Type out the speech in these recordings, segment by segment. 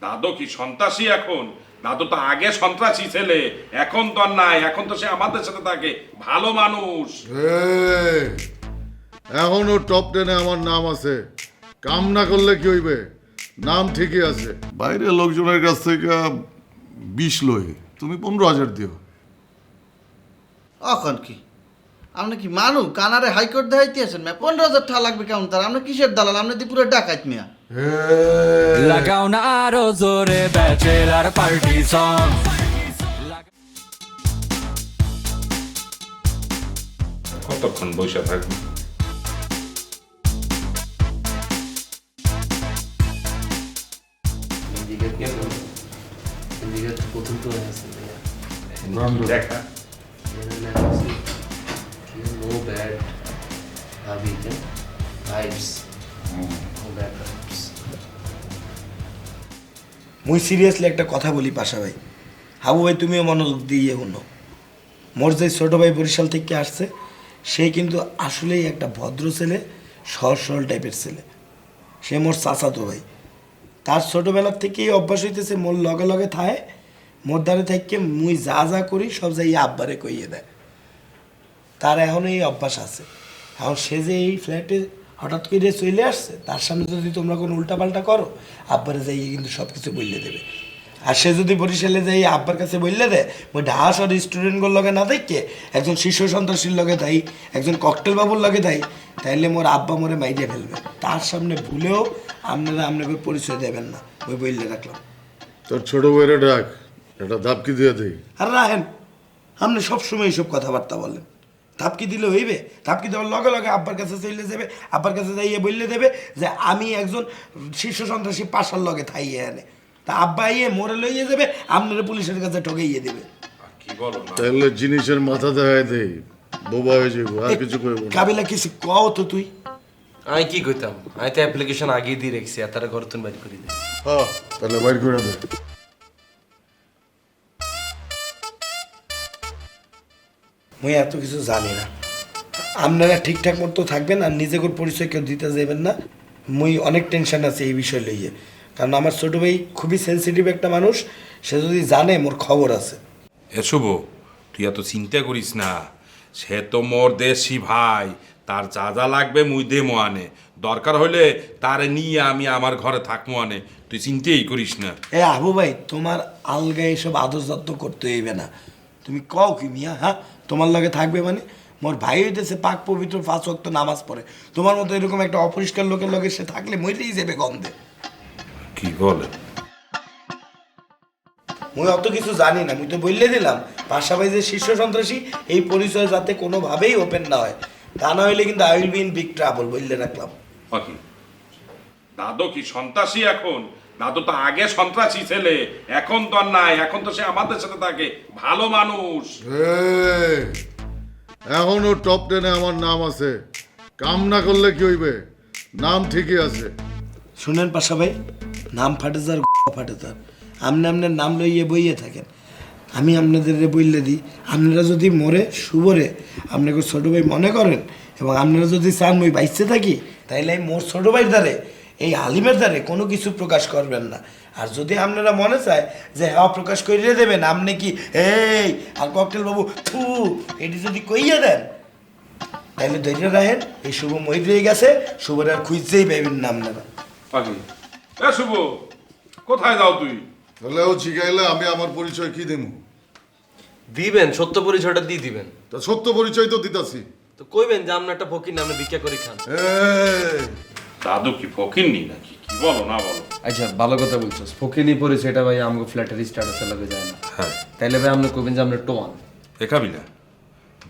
দাদু কি সন্ত্রাসী এখন? দাদু তো আগে সন্ত্রাসী ছেলে, এখন তো আর নাই, এখন তো সে আমাদের সাথে থাকে, ভালো মানুষ। এই, এখনো টপ 10-এ আমার নাম আছে। কাম না করলে কি হইবে? নাম ঠিকই আছে। বাইরে লোকজনের কাছ থেকে 20 লই, তুমি 15,000 দিও। অখন কি আপনি কি মানু কানারে হাইকোর্ট দেখাইতে আছেন মেয়া? 15,000 টাকা লাগবে কেমন তার? আপনি কিসের দালাল? আপনি দি পুরো ডাকাইত মিয়া। এই, লাগাও না আরো জোরে ব্যাচেলার পার্টি সং। কতক্ষণ বসে থাকবি? প্রথম তো আছে দেখা no bad vibes. No bad vibes. মুই সিরিয়াসলি একটা কথা বলি পাশা ভাই, হাবু ভাই তুমিও মনোযোগ দিয়ে শুনো। মোর যে ছোটো ভাই বরিশাল থেকে আসছে, সে কিন্তু আসলেই একটা ভদ্র ছেলে, সহজ সরল টাইপের ছেলে। সে মোর চাচাতো ভাই। তার ছোটোবেলার থেকেই অভ্যাস হইতেছে মোর লগে লগে থায়, মোর দ্বারে থেকে মুই যা যা করি সব যাই আব্বারে কইয়ে দেয়। তার এখনও এই অভ্যাস আছে। এখন সে যে এই ফ্ল্যাটে হঠাৎ করে চলে আসছে, তার সামনে যদি তোমরা কোনো উল্টাপাল্টা করো, আব্বারে যাইয়ে কিন্তু সব কিছু বললে দেবে। আর সে যদি বরিশালে যাই আব্বার কাছে বললে দেয়, ওই ঢাস আর স্টুডেন্টগুলোর লগে না দেখে একজন শীর্ষ সন্ত্রাসীর লগে দেয়, একজন ককটেল বাবুর লগে দেয়, তাইলে মোর আব্বা মোরে মাইরে ফেলবে। তার সামনে ভুলেও আপনারা আপনাকে পরিচয় দেবেন না, ওই বললে রাখলাম। তোর ছোট বইরে ডাক, একটা ধাপকি দিয়ে দেই। আর রাহেন, আপনি সবসময় এইসব কথাবার্তা বলেন। থাপকি দিলে হইবে? থাপকি দেওয়ার লগে লগে আব্বার কাছে চলে যাবে, আব্বার কাছে যাইয়ে বললে দেবে যে আমি একজন শীর্ষ সন্ত্রাসী পাশার লগে থাইয়ে আনে। তা আব্বা ইয়ে মোরে লইয়ে যাবে, আপনারা পুলিশের কাছে ঠকাইয়ে দেবে। কি বলো না? তাহলে জিনিসের মাথা দেখায় দেই, বোবা হয়ে যাবো, আর কিছু কইব না। কাবিলা কিছু কও তো তুই। আমি কি কইতাম, আমি তো অ্যাপ্লিকেশন আগেই দিয়ে রেখেছি, আর তারা ঘর তুমি বাইর করে দিই। হ্যাঁ, তাহলে বাইর করে দে। মুই এত কিছু জানি না। আপনারা ঠিকঠাক মতো থাকবেন আর নিজেকে পরিচয় কেউ দিতে যাবেন না। মুই অনেক টেনশন আছে এই বিষয় লইয়ে, কারণ আমার ছোটো ভাই খুবই সেন্সিটিভ একটা মানুষ। সে যদি জানে মোর খবর আছে। এ শুভ, তুই এত চিন্তা করিস না, সে তো মোর দেশি ভাই, তার যা যা লাগবে মুই দেমো আনে, দরকার হইলে তারে নিয়ে আমি আমার ঘরে থাকবো আনে, তুই চিন্তাই করিস না। এ আবু ভাই, তোমার আলগা এসব আদর যত্ন করতে হইবে না। তুমি কও কি মিয়া? হ্যাঁ, তোমার লগে থাকবে মানে? মোর ভাই হইতেছে পাক পবিত্র 5 ওয়াক্ত নামাজ পড়ে। তোমার মতো এরকম একটা অপরিষ্কার লোকের লগে সে থাকলে মরেই যাবে গন্ধে। কি বলে? মুই অত কিছু জানি না, মুই তো বললে দিলাম পাশা ভাই যে শীর্ষ সন্ত্রাসী, এই পরিচয় যাতে কোনোভাবেই ওপেন না হয়, তা না হইলে কিন্তু I will be in big trouble, বললে রাখলাম। কি দাদু কি সন্ত্রাসী এখন? দাদু তো আগে সন্ত্রাসী ছেলে, এখন তো আর নাই, এখন তো সে আমাদের সাথে থাকে, ভালো মানুষ। এই, এখনো টপ 10-এ আমার নাম আছে। কাম না করলে কি হইবে? নাম ঠিকই আছে। শুনেন পাশা ভাই, নাম ফাটে যার ফাটে তার। আপনি আপনার নাম লইয়ে বইয়ে থাকেন, আমি আপনাদের বললে দিই, আপনারা যদি মরে শুভরে আপনাকে ছোটো ভাই মনে করেন, এবং আপনারা যদি চান মই বাইসে থাকি, তাইলে এই মোর ছোটো ভাইয়ের দ্বারে, এই হালিমের দ্বারে কোনো কিছু প্রকাশ করবেন না। আর যদি আপনারা মনে চায় যে হ্যাঁ প্রকাশ করিয়ে দেবেন, আপনি কি এই আর ককটেল বাবু থু এটি যদি কইয়ে দেন, তাইলে ধৈর্য রাখেন, এই শুভ মহিদ রয়ে গেছে, শুভর আর খুঁজতেই পাইবেন না আপনারা। পাখি, এ শুভ, কোথায় যাও তুই? তাহলে ও শিখাইলে আমি আমার পরিচয় কি দেবো? দিবেন, সত্য পরিচয়টা দিয়ে দিবেন। তা সত্য পরিচয় তো দিতাছি। তো কইবেন যে আমরা একটা ফকির নামে ভিক্ষা করে খান। এই, দাদু কি ফকিরনি নাকি? কি বলো না বলো? আচ্ছা, ভালো কথা বলছো। ফকিনি পরিচয়টা ভাই আমাকে ফ্ল্যাটের স্ট্যাটাসে লাগে যায় না। হ্যাঁ, তাইলে ভাই আপনি কইবেন যে আমরা টোয়ান। দেখাবি না?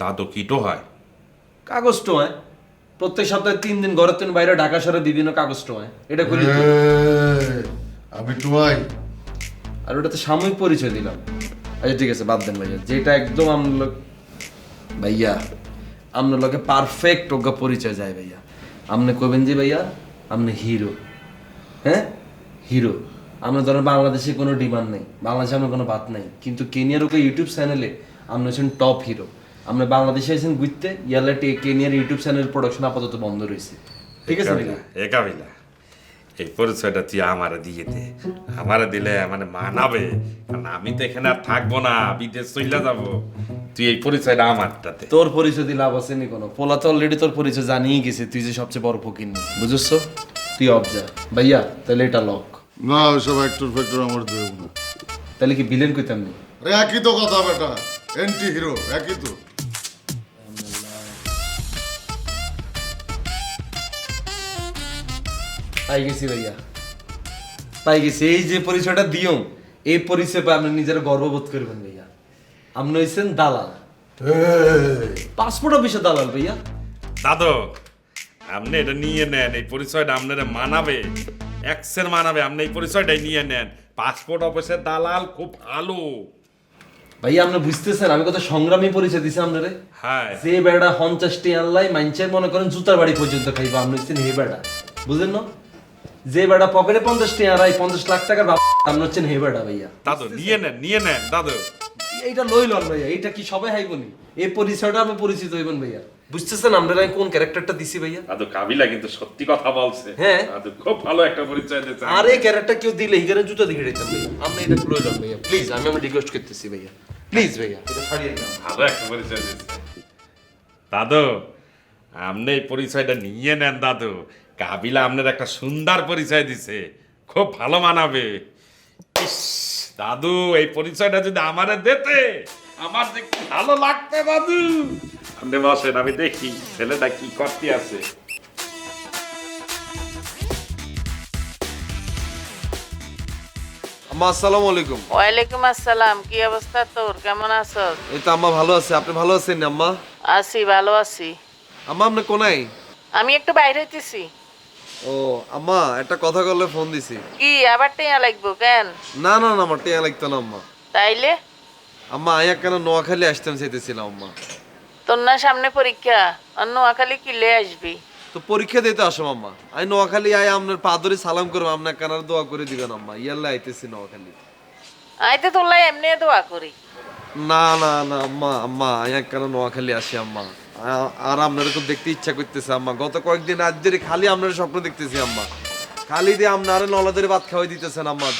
দাদু কিটো হয়? কাগজ টোয়ায় প্রত্যেক সপ্তাহে 3 দিন ঘরের থেকে বাইরে ঢাকা শহরে বিভিন্ন কাগজ টোয়ায়, এটা করি তো। এই, আমি টুয়াই। আর ওটাতে সাময়িক পরিচয় দিলাম। আচ্ছা ঠিক আছে, বাদ দেন ভাইয়া, যেটা একদম আপনার লোক ভাইয়া, আপনার লোকে পারফেক্ট ওগা পরিচয় যায় ভাইয়া। আপনি কইবেন যে ভাইয়া আপনি হিরো। হ্যাঁ, হিরো। আমরা ধরেন বাংলাদেশে কোনো ডিমান্ড নেই, বাংলাদেশে আমার কোনো বাত নাই, কিন্তু কেনিয়ার ওকে ইউটিউব চ্যানেলে আপনি হচ্ছেন টপ হিরো। আমরা বাংলাদেশে এসেছেন ঘুরতে, ইয়ালে কেনিয়ার ইউটিউব চ্যানেল প্রোডাকশন আপাতত বন্ধ রয়েছে। ঠিক আছে ভাইয়া? একাবিলা এই পরিচয়টা তুই আমারে দিয়ে দে, আমারে দিলে মানে মানাবে, কারণ আমি তো এখানে আর থাকবো না, বিদেশ চলে যাবো। তুই এই পরিচয়টা আমারটাতে। তোর পরিচয় দিলে লাভ আছে নি কোনো, পোলা তো অলরেডি তোর পরিচয় জানিয়ে গেছে তুই যে সবচেয়ে বড় ফকির নি, বুঝছো? তুই অবজা ভাইয়া, তাহলে এটা লক। না ওইসব অ্যাক্টর ফ্যাক্টর আমার দেব না। তাহলে কি ভিলেন কইতাম নি? আরে একই তো কথা বেটা, এন্টি হিরো একই তো। পাই গেছি ভাইয়া, পাই গেছি। এই যে পরিচয়টা দিও, এই পরিচয় পাই আপনি নিজের গর্ববোধ করবেন ভাইয়া। আপনি হইছেন দালাল, পাসপোর্ট অফিসে দালাল ভাইয়া। দাদু, আপনি এটা নিয়ে নেন, এই পরিচয়টা আপনারা মানাবে, এক্সের মানাবে। আপনি এই পরিচয়টাই নিয়ে নেন, পাসপোর্ট অফিসের দালাল খুব ভালো। ভাইয়া আপনি বুঝতেছেন আমি কত সংগ্রামী পরিচয় দিছি আপনারে? হ্যাঁ, যে বেড়া 50টি আনলাই মাইনচের মনে করেন জুতার বাড়ি পর্যন্ত খাইবা, আপনি হচ্ছেন হে বেড়া, বুঝলেন না? যে বেড়া পকেটে 50টি আড়াই 50 লাখ টাকার আপনি হচ্ছেন হে বেড়া ভাইয়া। দাদু নিয়ে নেন দাদু। এইটা লইলন ভাইয়া, এইটা কি সবাই হাইবনি? এই পরিচয়টা আমি পরিচিত হইবেন ভাইয়া। বুঝতেছেন আমরা আমি কোন ক্যারেক্টারটা দিছি ভাইয়া? দাদু কাবিলা কিন্তু সত্যি কথা বলছে। হ্যাঁ। দাদু খুব ভালো একটা পরিচয় দিয়েছে। আর এই ক্যারেক্টার কেউ দিলে হিগারে জুতা দেখে দিতাম ভাইয়া। আপনি এটা লইলন ভাইয়া প্লিজ, আমি রিকোয়েস্ট করতেছি ভাইয়া, প্লিজ ভাইয়া এটা ছাড়িয়ে দাও। ভালো একটা পরিচয় দিয়েছে দাদু, আপনি এই পরিচয়টা নিয়ে নেন দাদু। কাবিলা আপনার একটা সুন্দর পরিচয় দিছে, খুব ভালো মানাবে। ইস, দাদু এই পরিচয়টা যদি আমারে দিতে, আমার যে কি ভালো লাগতে দাদু। আপনি বসেন, আমি দেখি ছেলেটা কি করতে আছে। আম্মা আসসালামু আলাইকুম। ওয়ালাইকুম আসসালাম। কি অবস্থা তোর, কেমন আছস? এই তো আম্মা ভালো আছে, আপনি ভালো আছেন আম্মা? আছি, ভালো আছি। আম্মা আপনি কোনায়? আমি একটু বাইরে হইতেছি। ও আম্মা একটা কথা বললে ফোন দিছি। কি আবার টেয়া লাগবো কেন? না না না আমার টিয়া লাগতো না আম্মা। তাইলে আম্মা আয়া কেন নোয়াখালী আসতাম চাইতেছিলাম আম্মা। তোর না সামনে পরীক্ষা, আর নোয়াখালী কিলে আসবি? তো পরীক্ষা দিতে আসো আম্মা, আমি নোয়াখালী আয় আপনার পা ধরে সালাম করবো, আপনার কানার দোয়া করে দিবেন আম্মা। ইয়াল্লা আইতেছি নোয়াখালী। আইতে তোলাই এমনি দোয়া করি। না না না আম্মা, আম্মা আয়া কেন নোয়াখালী আসি আম্মা। আর আপনার খুব দেখতে ইচ্ছা করতেছে আম্মা। গত কয়েকদিন আজ ধরে খালি আপনার স্বপ্ন দেখতেছি আম্মা। খালি দিয়ে আপনার নলাদের ভাত খাওয়াই দিতেছেন আম্মা।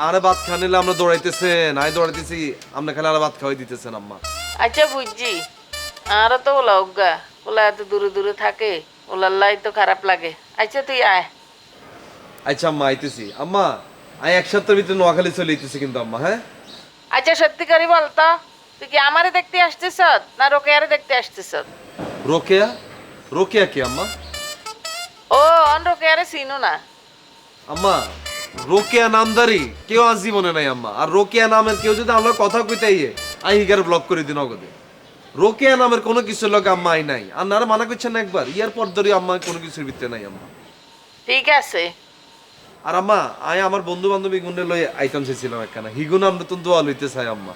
আরে ভাত খানিলে আমরা দৌড়াইতেছেন, আয় দৌড়াইতেছি, আপনার খালি আর ভাত খাওয়াই দিতেছেন আম্মা। আচ্ছা বুঝছি, আরো তো ওলা উগা, ওলা এত দূরে দূরে থাকে, ওলাল্লাই তো খারাপ লাগে। আচ্ছা তুই আয়। আচ্ছা আম্মা আইতেছি আম্মা। আমি এক সপ্তাহের ভিতরে নোয়াখালী চলে যেতেছি কিন্তু আম্মা। হ্যাঁ আচ্ছা সত্যি করে বলতো, তুই কি আমারে দেখতে আসতেছ না রোকেয়ারে দেখতে আসতেছ? রোকেয়া? রোকেয়া কি আম্মা? ও অন রোকেয়ারে চিনো না? আম্মা রোকেয়া নামদারি কেউ আজ জীবনে নাই আম্মা। আর রোকেয়া নামের কেউ যদি আমরা কথা কইতে ইয়ে আই হিগারে ব্লক করে দিন অগদে। রোকেয়া নামের কোনো কিছুর লগে আম্মা আই নাই। আর নারা মানা করছেন না একবার, ইয়ার পর ধরে আম্মা কোনো কিছুর ভিতরে নাই আম্মা। ঠিক আছে। আর আম্মা আয় আমার বন্ধু বান্ধবী গুণে লই আইতাম চাইছিলাম একখানা, হিগুন আমরা তো দোয়া লইতে চাই আম্মা।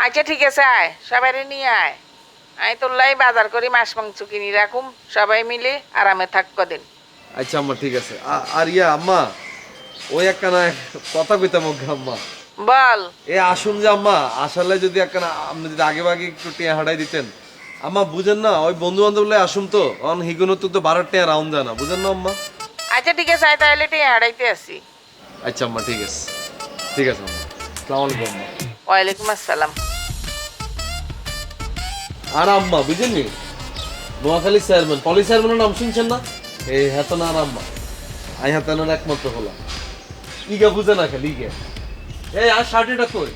আচ্ছা ঠিক আছে, আয় সবাই নিয়ে আয়। আমি তোলাই বাজার করি, মাছ মাংস কিনি রাখুম, সবাই মিলে আরামে থাক কদিন। আচ্ছা আম্মা ঠিক আছে। আর ইয়া আম্মা ওই একখানা কথা কইতাম ওকে আম্মা। বল। এ আসুন যে আম্মা, আসলে যদি একখানা আপনি যদি আগে ভাগে একটু টিয়া হাঁটাই দিতেন আম্মা, বুঝেন না ওই বন্ধু বান্ধব আসুন তো অন হিগুনো তো 12 টিয়া রাউন্ড যায় না, বুঝেন না আম্মা। আচ্ছা ঠিক আছে, আয় তাহলে টিয়া হারাইতে আসি। আচ্ছা আম্মা ঠিক আছে, ঠিক আছে আম্মা। আসসালামু আলাইকুম আম্মা। ওয়ালাইকুম আসসালাম। আর আম্মা বুঝেননি নোয়াখালী চেয়ারম্যান পলি চেয়ারম্যানের নাম শুনছেন না? এই হেতন আর আম্মা আই হেতনের একমাত্র হলাম। ইগা বুঝে না খালি ইগে। এই আর শার্টেটা কই?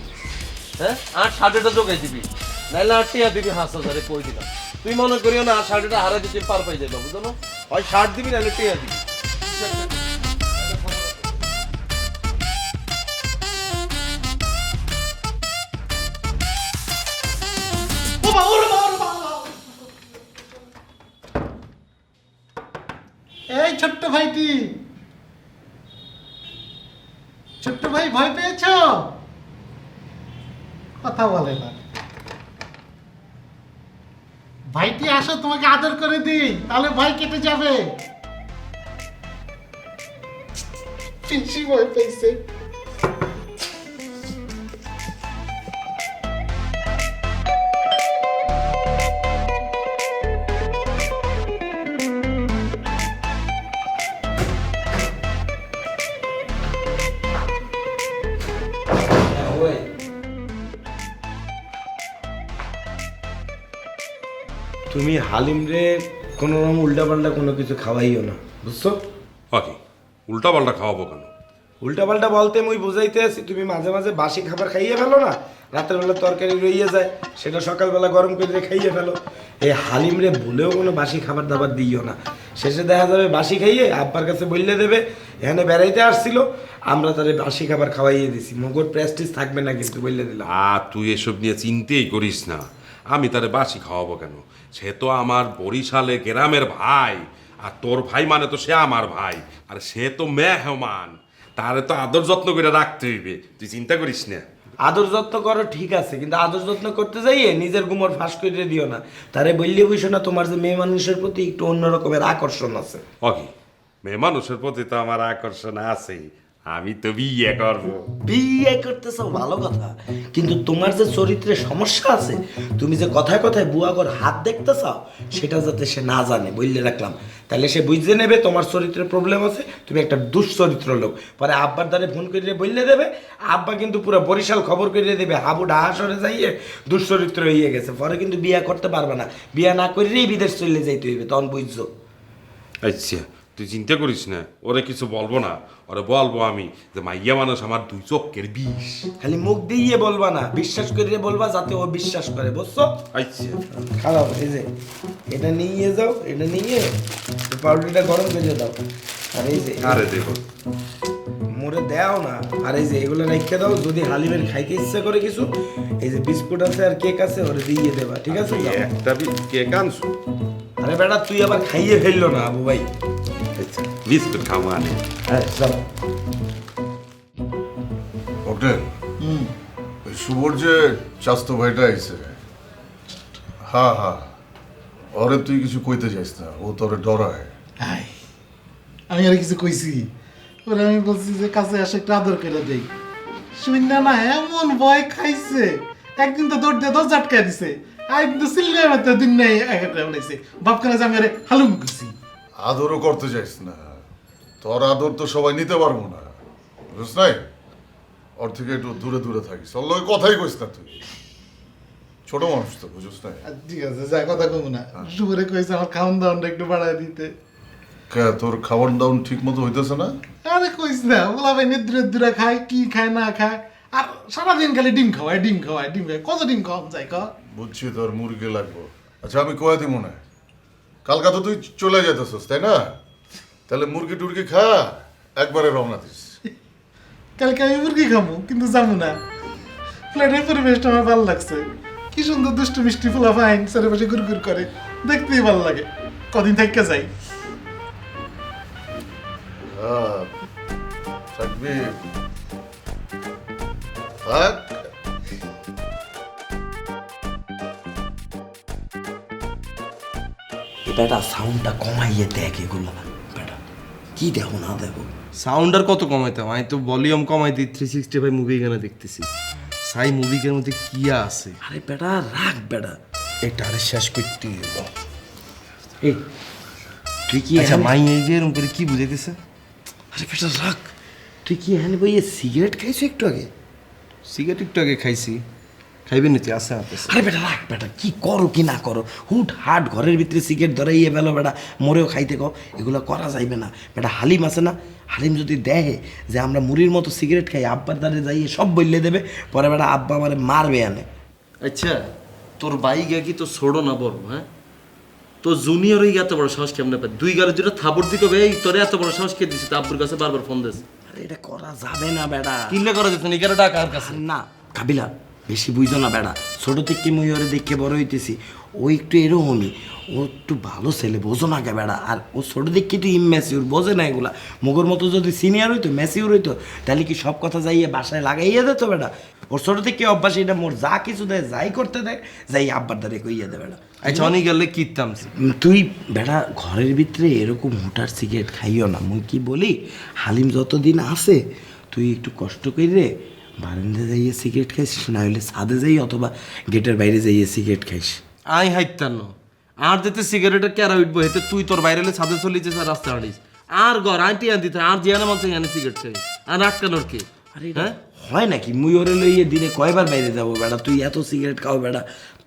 হ্যাঁ আর শার্টেটা জোগাই দিবি, নাইলে আর টিয়া দিবি 5,000 কই দিলাম। তুই মনে করিও না আর শার্টেটা হারা দিতে পার পাই যাবে, বুঝো না? হয় শার্ট দিবি নাইলে টিয়া দিবি। এই ছোট্ট ভাইটি, ছোট্ট ভাই ভয় পেয়েছো? কথা বলে না। ভাইটি আসো, তোমাকে আদর করে দিই, তাহলে ভয় কেটে যাবে। পিসি ভয় পেয়েছে। তুমি হালিম রে কোনো রকম উল্টাপাল্টা কোনো কিছু খাওয়াইও না, বুঝছো? ওকে, উল্টা পাল্টা খাওয়াবো কেন? উল্টাপাল্টা বলতে মুই বুঝাইতে আছি, তুমি মাঝে মাঝে বাসি খাবার খাইয়ে ফেলো না, রাতের বেলা তরকারি রইয়ে যায়, সেটা সকালবেলা গরম করে খাইয়ে ফেলো। এই হালিম রে ভুলেও কোনো বাসি খাবার দাবার দিও না, শেষে দেখা যাবে বাসি খাইয়ে আব্বার কাছে বললে দেবে এখানে বেড়াইতে আসছিল, আমরা তারে বাসি খাবার খাওয়াইয়ে দিছি, মগর প্রেস্টিজ থাকবে না কিন্তু বললে দিলাম। তুই এসব নিয়ে চিন্তেই করিস না, আমি তারে বাসি খাওয়াবো কেন? সে তো আমার বরিশালে গ্রামের ভাই, আর তোর ভাই মানে তো সে আমার ভাই, আর সে তো মেহমান, তারে তো আদর যত্ন করে রাখতে হইবে, তুই চিন্তা করিস না। আদর যত্ন করো ঠিক আছে, কিন্তু আদর যত্ন করতে যাইয়ে নিজের গুমর ফাঁস করে দিও না, তারে বললে বুঝো না তোমার যে মেয়ে মানুষের প্রতি একটু অন্য রকমের আকর্ষণ আছে। ওকে, মেয়ে মানুষের প্রতি তো আমার আকর্ষণ আছেই, আমি তো বিয়ে করবো। বিয়ে করতেছ ভালো কথা, কিন্তু তোমার যে চরিত্রে সমস্যা আছে, তুমি যে কথায় কথায় বুয়াগর হাত দেখতে চাও, সেটা যাতে সে না জানে বললে রাখলাম, তাহলে সে বুঝতে নেবে তোমার চরিত্রের প্রবলেম আছে, তুমি একটা দুশ্চরিত্র লোক। পরে আব্বার দ্বারে ফোন করে বললে দেবে, আব্বা কিন্তু পুরো বরিশাল খবর করে দেবে হাবু ডাহাসরে যাইয়ে দুশ্চরিত্র হয়ে গেছে, পরে কিন্তু বিয়ে করতে পারবে না, বিয়ে না করেই বিদেশ চলে যাইতে হইবে, তখন বুঝছো? আচ্ছা, তুই চিন্তা করিস না, ওরে কিছু বলবো না, ওরে বলবো আমি যে মাইয়া মানুষ আমার দুই চোখের বিষ। খালি মুখ দিয়ে বলবা না, বিশ্বাস করে বলবা যাতে ও বিশ্বাস করে, বুঝছো? আচ্ছা, খারাপ এই যে এটা নিয়ে যাও, এটা নিয়ে পাউডারটা গরম করে দাও, আর এই যে আরে দেখো মোরে দেও না, আর এই যে এগুলো রেখে দাও, যদি হালিমের খাইতে ইচ্ছা করে কিছু, এই যে বিস্কুট আছে আর কেক আছে ওরে দিয়ে দেবা, ঠিক আছে? যাও। একটা কেক আনছো? আরে বেটা তুই আবার খাইয়ে ফেললো না আবু ভাই। আচ্ছা, বিস্কুট খাবো আনে। হ্যাঁ চল। ওকে, ওই শুভর যে চাস্তো ভাইটা আইছে, হ্যাঁ হ্যাঁ, ওরে তুই কিছু কইতে চাইস না, ও তোরে ডরায়। আয়, আমি আর কিছু কইছি? ওরে আমি বলছি যে কাছে আসে একটু আদর করে দেই, শূন্য না এমন ভয় খাইছে, একদিন তো দৌড় দিয়ে দরজা আটকায় দিছে, আর কিন্তু সিল্লে মাত্র দিন নেই একটা বলেছে বাপ কেন আমি আরে হালুম করছি। আদরও করতে চাইস না, তোর আদর তো সবাই নিতে পারবো না, বুঝছ নাই? ওর থেকে একটু দূরে দূরে থাকিস, ওর লগে কথাই কইস না তুই, ছোট মানুষ তো, বুঝছ নাই? ঠিক আছে, যা কথা কমু না, শুভরে কইছে আমার খাওয়ান দাওয়ানটা একটু বাড়ায় দিতে। কে তোর খাবার দাউন ঠিক মতো হইতেছে না? আরে কইস না, ওগুলা ভাই নিদ্রে দূরে খায়, কি খায় না খায়, আর সারাদিন খালি ডিম খাওয়ায় ডিম খাওয়ায় ডিম খায়, কত ডিম খাওয়ান যায় ক? বুঝছি তোর মুরগি লাগবো। আচ্ছা আমি কয়ে দিব না, কালকা তো তুই চলে যেতেছিস তাই না? তাহলে মুরগি টুরগি খা, একবারে রওনা দিস। কালকে আমি মুরগি খাবো কিন্তু যাবো না, ফ্ল্যাটের পরিবেশটা আমার ভালো লাগছে, কি সুন্দর দুষ্ট মিষ্টি ফুলা ফাইন চারিপাশে ঘুরঘুর করে, দেখতেই ভালো লাগে, কদিন থাকতে যাই। থাকবি থাক। বেটা সাউন্ডটা কমাইয়ে দেখ, এগুলো বেটা কি দেখো না দেখো। সাউন্ড আর কত কমাইতাম, আমি তো ভলিউম কমাই দিই, 365 মুভি এখানে দেখতেছি। সাই মুভিকের মধ্যে কি আছে? আরে বেটা রাখ বেটা, এটা আরে শেষ করতে হইব। এই তুই কি আচ্ছা মাই এই যে এরকম করে কি বুঝাইতেছে? আরে বেটা রাখ, তুই কি এখানে বইয়ে সিগারেট খাইছো একটু আগে? সিগারেট একটু আগে খাইছি, খাইবেন নাকি? আছে হাতে। আরে বেটা রাখ বেটা, কি করো কি না করো, হুট হাট ঘরের ভিতরে সিগারেট ধরাইয়ে ফেলো বেটা, মরেও খাইতে কো, এগুলো করা যাইবে না বেটা। হালিম আছে না, হালিম যদি দেখে যে আমরা মুড়ির মতো সিগারেট খাই, আব্বার দ্বারে যাইয়ে সব বললে দেবে, পরে বেটা আব্বা আমারে মারবে আনে। আচ্ছা তোর বাইক কি তো ছোড়ো না বড়? হ্যাঁ, তো জুনিয়রই এত বড় সাহস কেমনে পায়? দুই গাড়ি দুটো থাপড় দিতে হবে, এই তোরে এত বড় সাহস কে দিচ্ছে? তো আব্বুর কাছে বারবার ফোন দিস। আরে এটা করা যাবে না বেটা। কিনলে করা যেত না, 11 টাকা কার কাছে? না কাবিলা বেশি বুঝো না বেটা, ছোট থেকে মুই ওরে দেখে বড় হইতেছি, ও একটু এরকমই, ও একটু ভালো ছেলে, বোঝো না কে বেটা, আর ও ছোট দিকে একটু ইম্যাচিউর, বোঝে না এগুলা। মগর মতো যদি সিনিয়র হইতো, ম্যাচিউর হইতো, তাহলে কি সব কথা যাইয়ে বাসায় লাগাইয়া দিত বেটা। ওর ছোট থেকে অভ্যাস, এটা মোর যা কিছু দেয়, যাই করতে দেয়, যাই আব্বার দ্বারে কইয়া দে বেটা। আচ্ছা অনেক গেলে কিনতাম। তুই বেটা ঘরের ভিতরে এরকম হুটার সিগারেট খাইও না, মুই কি বলি, হালিম যতদিন আছে তুই একটু কষ্ট করে বারান্দা যাইয়ে সিগারেট খাইস, না হইলে ছাদে যাই অথবা গেটের বাইরে যাইয়ে সিগারেট খাইস। আই হাইতাম না, আর যেতে সিগারেটের ক্যারা উঠবো, হেতে তুই তোর বাইরে ছাদে চলিয়েছিস আর রাস্তা হাঁটিস, আর ঘর আইটি আনতে আর জিয়ানা মানছে এখানে সিগারেট খাই, আর আটকানোর কে? আরে এটা হয় নাকি মুই ওরে লইয়ে দিনে কয়বার বাইরে যাবো বেটা, তুই এত সিগারেট খাও বেটা,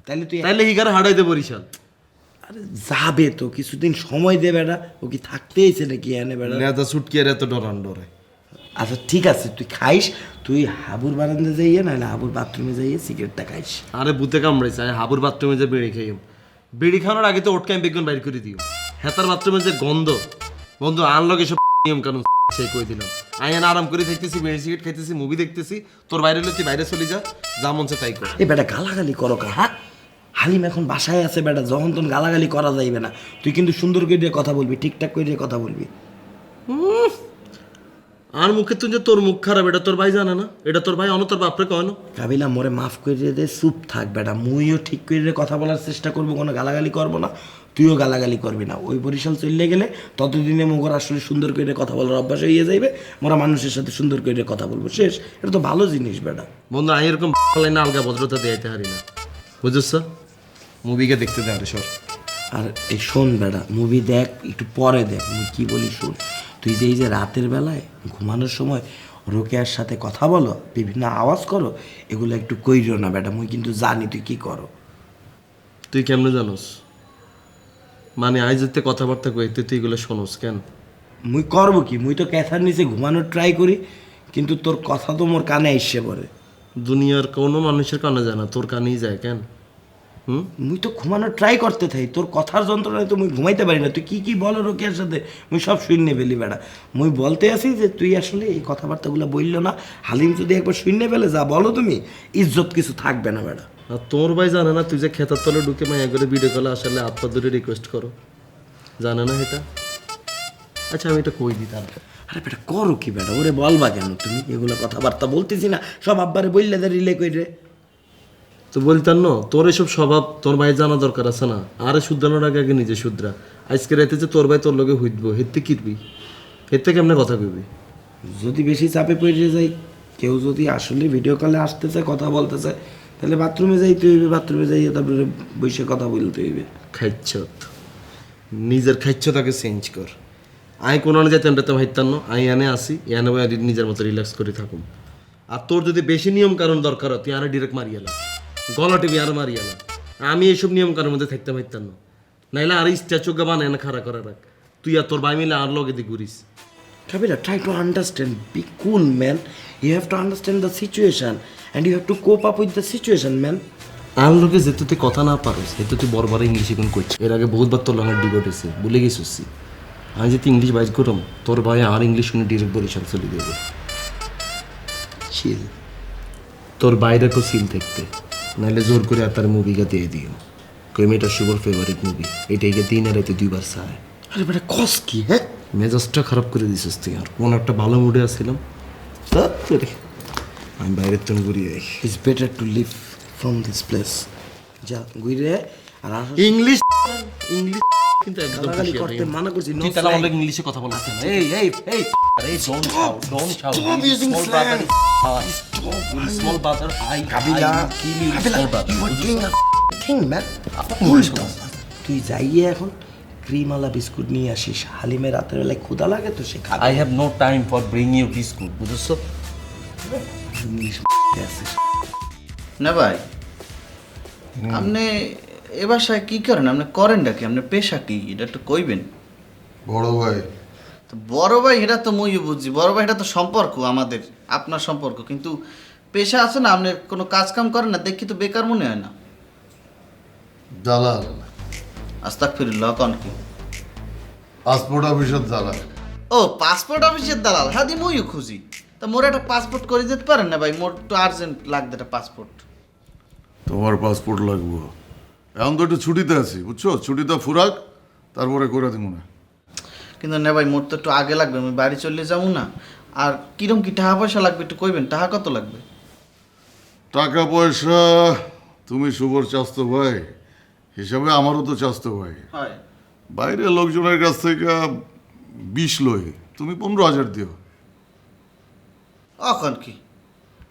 তাহলে তুই তাইলে হিগারে হারাইতে বরিশাল। আরে যাবে তো, কিছুদিন সময় দে বেটা, ও কি থাকতেইছে নাকি এনে বেটা। নেতা ছুটকি আর এত ডরান ডরে। আচ্ছা ঠিক আছে, তুই খাইস, তুই হাবুর বারান্দা যাইয়ে নাহলে হাবুর বাথরুমে যাইয়ে সিগারেটটা খাইস। আরে বুতে কামড়াইছে, আমি হাবুর বাথরুমে যে বেড়ি খাইম, বেড়ি খাওয়ানোর আগে তো ওটকাই বেগুন বাইর করে দিও। হেতার বাথরুমে যে গন্ধ, বন্ধু আনলগে সব নিয়ম কানুন সেই কই দিলাম। আমি এনে আরাম করে থাকতেছি, বেড়ি সিগারেট খাইতেছি, মুভি দেখতেছি, তোর বাইরে হলে তুই বাইরে চলে যা, যা মন চায় তাই কর। এ বেটা গালাগালি করো কা, হ্যাঁ? হালিম এখন বাসায় আছে বেটা, যখন তখন গালাগালি করা যাইবে না। তুই কিন্তু সুন্দর করে কথা বলবি, ঠিকঠাক করে কথা বলবি। আর মুখে তুই যে তোর মুখ খারাপ, এটা তোর ভাই জানে না? এটা তোর ভাই অন তোর বাপরে কয় না? কাবিলা মোরে মাফ করে দে, চুপ থাক বেটা। মুইও ঠিক করে কথা বলার চেষ্টা করবো, কোনো গালাগালি করবো না, তুইও গালাগালি করবি না। ওই বরিশাল চলে গেলে ততদিনে মোগর আসলে সুন্দর করে কথা বলার অভ্যাস হয়ে যাইবে, মোরা মানুষের সাথে সুন্দর করে কথা বলবো, শেষ। এটা তো ভালো জিনিস বেটা। বন্ধু আমি এরকম লাইনে আলগা ভদ্রতা দিতে হারি না, বুঝছ? মুভিকে দেখতে দে, আরে সর। আর এই শোন বেটা, মুভি দেখ, একটু পরে দেখ, মুই কি বলি শোন। তুই যে এই যে রাতের বেলায় ঘুমানোর সময় রোকেয়ার সাথে কথা বলো, বিভিন্ন আওয়াজ করো, এগুলো একটু কইরো না বেটা, মুই কিন্তু জানি তুই কি করো। তুই কেমনে জানোস? মানে আজ যেতে কথাবার্তা কইতে তুই এগুলো শোনোস কেন? মুই করবো কি, মুই তো ক্যাথার নিচে ঘুমানোর ট্রাই করি, কিন্তু তোর কথা তো মোর কানে এসে পড়ে। দুনিয়ার কোনো মানুষের কানে যায় না, তোর কানেই যায় কেন? মুই তো ঘুমানোর ট্রাই করতে থাকি, তোর কথার যন্ত্রণায় তো মুই ঘুমাইতে পারি না। তুই কি কি বলো রোকেয়ার সাথে, মুই সব শূন্য ফেলি বেটা। মুই বলতে আসি যে তুই আসলে এই কথাবার্তাগুলো বললো না, হালিম যদি একবার শূন্য ফেলে, যা বলো তুমি, ইজ্জত কিছু থাকবে না বেটা। আর তোর ভাই জানে না তুই যে খেতার তলে ঢুকে মাইয়া করে ভিডিও কলে আসলে হাত পা ধরে রিকোয়েস্ট করো? জানে না এটা? আচ্ছা আমি এটা কই দিই তার। আরে বেটা করো কি বেটা, ওরে বলবা কেন তুমি? এগুলো কথাবার্তা বলতেছি না, সব আব্বারে বললে দে, রিলে কইরে। তো বলতাম না, তোর এসব স্বভাব তোর ভাই জানা দরকার আছে না? আরে শুধরানোর আগে আগে নিজে শুধরা। আজকে রাতে যে তোর ভাই তোর লগে হইতবো, হেতে কিরবি, হেতে কেমনে কথা কইবি? যদি বেশি চাপে পড়ে যাই, কেউ যদি আসলে ভিডিও কলে আসতেছে, কথা বলতেছে, তাহলে বাথরুমে যাইতে হইবে, বাথরুমে যাইয়ে তারপরে বসে কথা বলতে হইবে। খাইচ্ছত, নিজের খাইচ্ছতাকে চেঞ্জ কর। আমি কোনো যেতাম রেতে ভাইতাম না, আমি এনে আসি, এনে ভাই নিজের মতো রিল্যাক্স করে থাকুম। আর তোর যদি বেশি নিয়ম কারণ দরকার হয়, তুই আনে ডিরেক্ট মারিয়ালা, গলা টিভি আর মারিয়ালা। আমি এইসব নিয়ম কারণের মধ্যে থাকতে পারতাম না, নাইলে আর স্ট্যাচু গাবান এনে খাড়া করে রাখ। তুই আর তোর ভাই মিলে আর লগে দিয়ে ঘুরিস। Kabira, try to understand. Be cool, man. You have to understand the situation and you have to cope up with the situation, man. আর লোকে যেহেতু তুই কথা না পারিস, সেহেতু তুই বড় বড় ইংলিশ এখন করছিস। এর আগে বহুতবার তোর লঙ্গার ডিবেট হয়েছে, ভুলে গেছিস। আমি যদি ইংলিশ বাইজ করতাম, তোর ভাই আর ইংলিশ শুনে ডিরেক্ট বরিশাল চলে যাবে। Chill. তোর বাইরে কেউ সিল থাকতে, নাহলে জোর করে আর তার মুভিকে দিয়ে দিও। কই মেয়েটা শুভর ফেভারিট মুভি, এটাকে দিনে রাতে 2 বার চায়। আরে বেটা কস কি, হ্যাঁ? মেজাজটা খারাপ করে দিছিস তুই। আর কোন একটা ভালো মুডে আসছিলাম, আমি বাইরের তো ঘুরিয়ে যাই। It's better to leave from this place. যা ঘুরে আর ইংলিশ ইংলিশ কিন্তু একদম গালাগালি করতে মানা করছি। তুই তাহলে আমাদের ইংলিশে কথা বলিস না। এই এই এই আরে don't shout Stop using slang. Small brother I কাবিলা, kill you small brother. you are doing a thing, man. Hold on. তুই যাইয়ে এখন ক্রিমওয়ালা বিস্কুট নিয়ে আসিস। হালিমের রাতের বেলায় ক্ষুধা লাগে তো সে খাবে। I have no time for bring you biscuit, বুঝছো? ইংলিশ আসিস। না ভাই, আপনি এ বাসায় কি করেন? আপনি করেনটা কি? আপনার পেশা কি? এটা একটু কইবেন। বড় ভাই, তো বড় ভাই এটা তো মুইও বুঝছি, বড় ভাই এটা তো সম্পর্ক আমাদের, আপনার সম্পর্ক। কিন্তু পেশা আছে না, আপনি কোনো কাজ কাম করেন না, দেখি তো বেকার মনে হয় না। দালাল, আস্তাগফিরুল্লাহ, কোন কি? পাসপোর্ট অফিসের দালাল। ও পাসপোর্ট অফিসের দালাল? হ্যাঁ দি মুইও খুঁজি। তা মোর একটা পাসপোর্ট করে দিতে পারেন না ভাই? মোর একটু আর্জেন্ট লাগবে একটা পাসপোর্ট। তোমার পাসপোর্ট লাগবো? এখন তো একটু ছুটিতে আছি, বুঝছো? ছুটিটা ফুরাক, তারপরে করে দিব না। কিন্তু না ভাই, মোর তো একটু আগে লাগবে, আমি বাড়ি চলে যাবো না। আর কিরম কি টাকা পয়সা লাগবে একটু কইবেন? টাকা কত লাগবে? টাকা পয়সা তুমি শুভর চাস্তো ভাই হিসাবে আমারও তো চাস্তো ভাই। হয় বাইরে লোকজনের কাছ থেকে 20 লই, তুমি 15,000 দিও। এখন কি